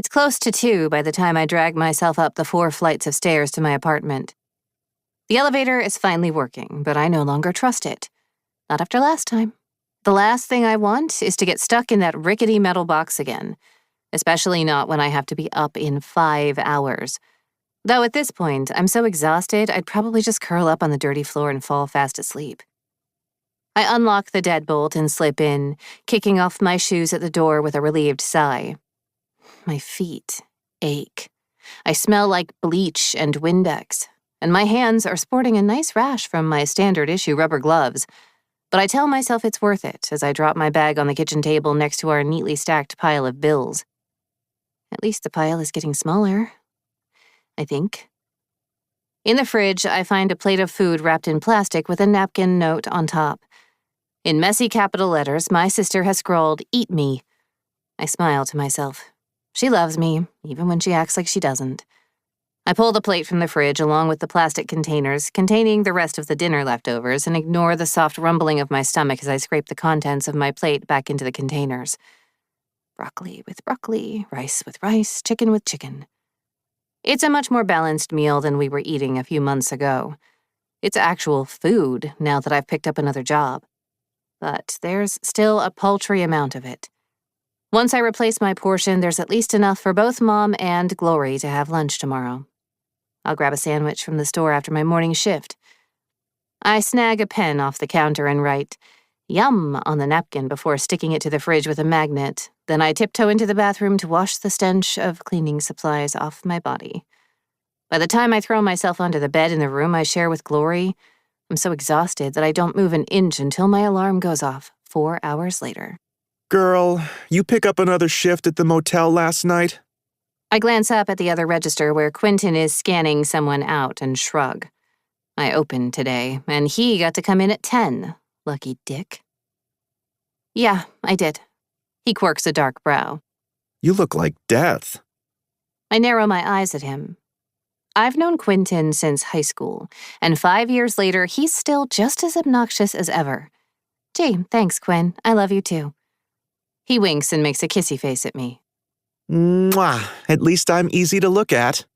It's close to 2 by the time I drag myself up the 4 flights of stairs to my apartment. The elevator is finally working, but I no longer trust it. Not after last time. The last thing I want is to get stuck in that rickety metal box again, especially not when I have to be up in 5 hours. Though at this point, I'm so exhausted, I'd probably just curl up on the dirty floor and fall fast asleep. I unlock the deadbolt and slip in, kicking off my shoes at the door with a relieved sigh. My feet ache. I smell like bleach and Windex, and my hands are sporting a nice rash from my standard-issue rubber gloves. But I tell myself it's worth it as I drop my bag on the kitchen table next to our neatly stacked pile of bills. At least the pile is getting smaller, I think. In the fridge, I find a plate of food wrapped in plastic with a napkin note on top. In messy capital letters, my sister has scrawled, "Eat me." I smile to myself. She loves me, even when she acts like she doesn't. I pull the plate from the fridge along with the plastic containers containing the rest of the dinner leftovers and ignore the soft rumbling of my stomach as I scrape the contents of my plate back into the containers. Broccoli with broccoli, rice with rice, chicken with chicken. It's a much more balanced meal than we were eating a few months ago. It's actual food now that I've picked up another job. But there's still a paltry amount of it. Once I replace my portion, there's at least enough for both Mom and Glory to have lunch tomorrow. I'll grab a sandwich from the store after my morning shift. I snag a pen off the counter and write, "Yum," on the napkin before sticking it to the fridge with a magnet. Then I tiptoe into the bathroom to wash the stench of cleaning supplies off my body. By the time I throw myself onto the bed in the room I share with Glory, I'm so exhausted that I don't move an inch until my alarm goes off 4 hours later. Girl, you pick up another shift at the motel last night? I glance up at the other register where Quentin is scanning someone out and shrug. I opened today, and he got to come in at 10. Lucky dick. Yeah, I did. He quirks a dark brow. You look like death. I narrow my eyes at him. I've known Quentin since high school, and 5 years later, he's still just as obnoxious as ever. Gee, thanks, Quinn. I love you too. He winks and makes a kissy face at me. Mwah! At least I'm easy to look at.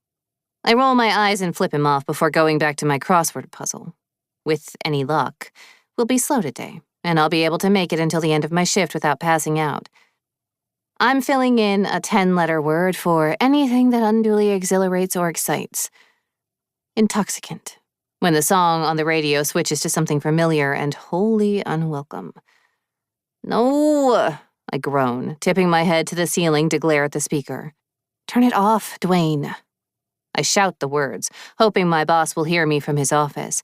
I roll my eyes and flip him off before going back to my crossword puzzle. With any luck, we'll be slow today, and I'll be able to make it until the end of my shift without passing out. I'm filling in a 10-letter word for anything that unduly exhilarates or excites. Intoxicant. When the song on the radio switches to something familiar and wholly unwelcome. No, I groan, tipping my head to the ceiling to glare at the speaker. Turn it off, Dwayne. I shout the words, hoping my boss will hear me from his office.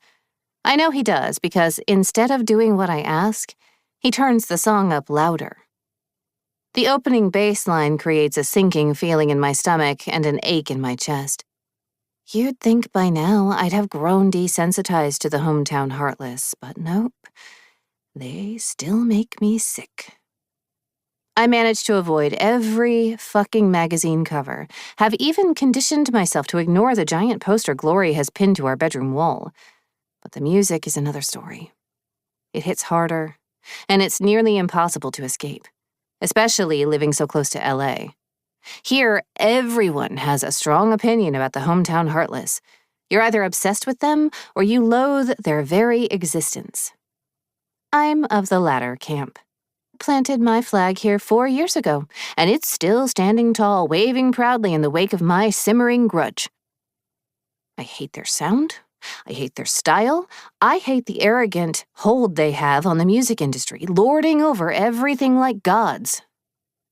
I know he does because instead of doing what I ask, he turns the song up louder. The opening bass line creates a sinking feeling in my stomach and an ache in my chest. You'd think by now I'd have grown desensitized to the hometown heartless, but nope. They still make me sick. I managed to avoid every fucking magazine cover, have even conditioned myself to ignore the giant poster Glory has pinned to our bedroom wall. But the music is another story. It hits harder, and it's nearly impossible to escape, especially living so close to LA. Here, everyone has a strong opinion about the hometown heartless. You're either obsessed with them, or you loathe their very existence. I'm of the latter camp. Planted my flag here 4 years ago, and it's still standing tall, waving proudly in the wake of my simmering grudge. I hate their sound. I hate their style. I hate the arrogant hold they have on the music industry, lording over everything like gods.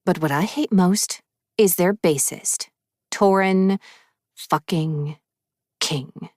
But what I hate most is their bassist, Torrin fucking King.